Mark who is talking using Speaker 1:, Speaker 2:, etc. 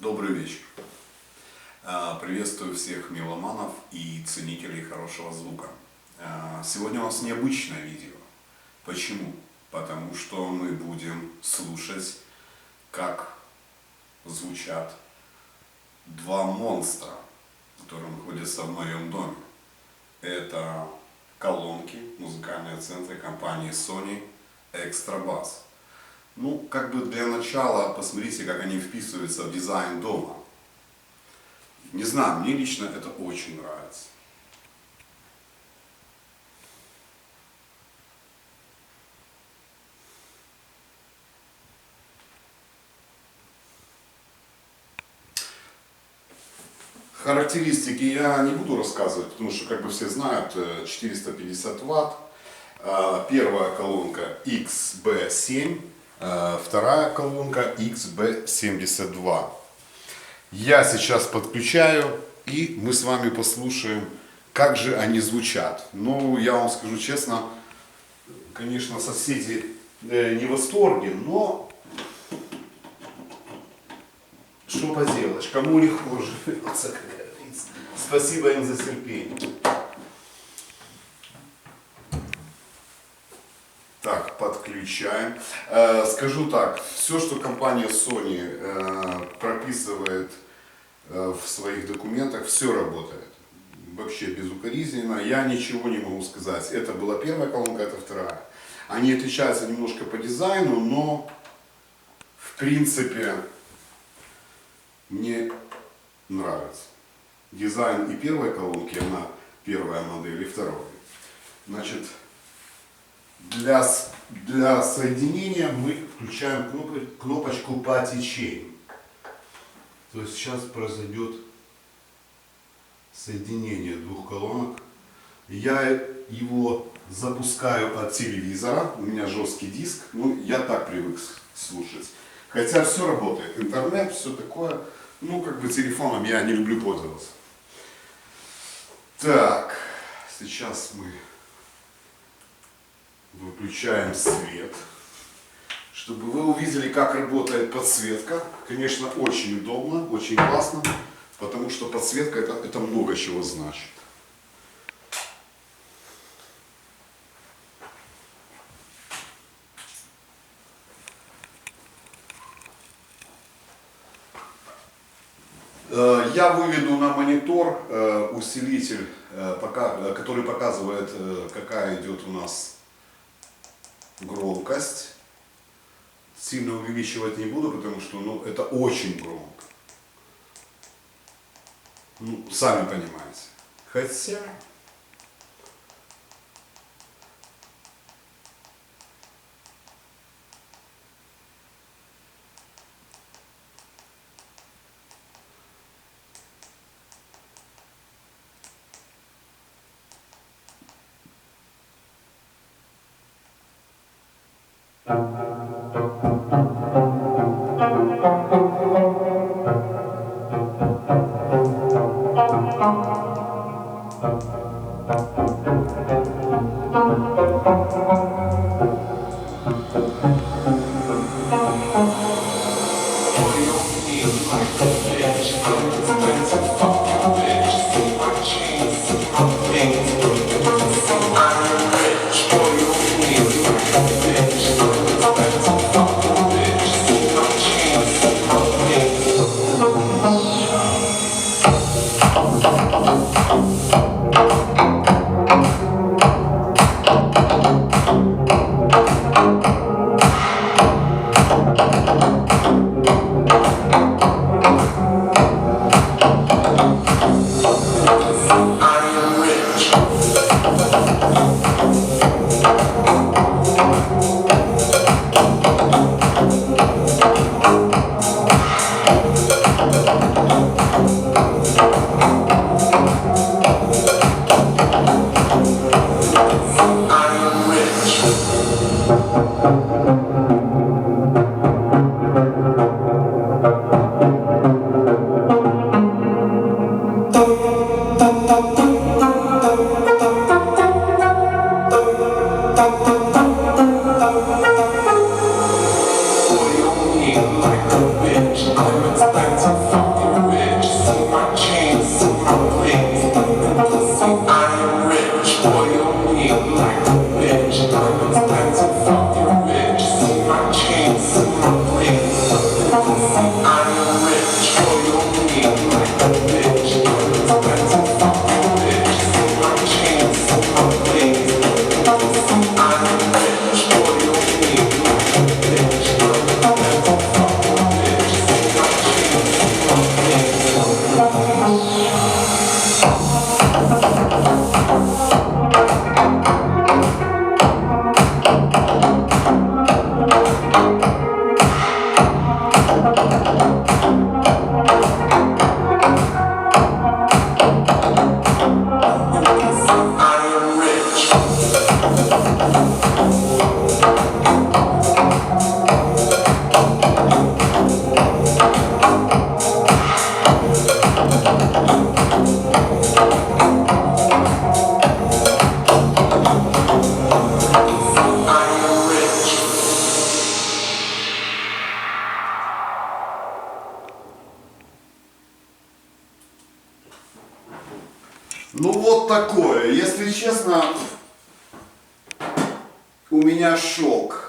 Speaker 1: Добрый вечер. Приветствую всех меломанов и ценителей хорошего звука. Сегодня у нас необычное видео. Почему? Потому что мы будем слушать, как звучат два монстра, которые находятся в моем доме. Это колонки, музыкальные центры компании Sony Extra Bass. Ну, как бы для начала посмотрите, как они вписываются в дизайн дома. Не знаю, мне лично это очень нравится. Характеристики я не буду рассказывать, потому что, как бы все знают, 450 ватт. Первая колонка XB7. Вторая колонка XB72. Я сейчас подключаю, и мы с вами послушаем, как же они звучат. Ну, я вам скажу честно, конечно, соседи не в восторге, но что поделаешь, кому легко живется, как говорится. Спасибо им за терпение. Так, подключаем. Скажу так, все, что компания Sony прописывает в своих документах, все работает. Вообще безукоризненно. Я ничего не могу сказать. Это была первая колонка, это вторая. Они отличаются немножко по дизайну, но в принципе мне нравится. Дизайн и первой колонки, она первая модель, и второй. Значит, для соединения мы включаем кнопочку по течению. То есть сейчас произойдет соединение двух колонок. Я его запускаю от телевизора. У меня жесткий диск. Ну, я так привык слушать. Хотя все работает. Интернет, все такое. Ну, как бы телефоном я не люблю пользоваться. Так, сейчас мы выключаем свет, чтобы вы увидели, как работает подсветка. Конечно, очень удобно, очень классно, потому что подсветка это много чего значит. Я выведу на монитор усилитель, который показывает, какая идет у нас громкость. Сильно увеличивать не буду, потому что это очень громко. Ну, сами понимаете. Хотя... Ну вот такое, если честно, у меня шок.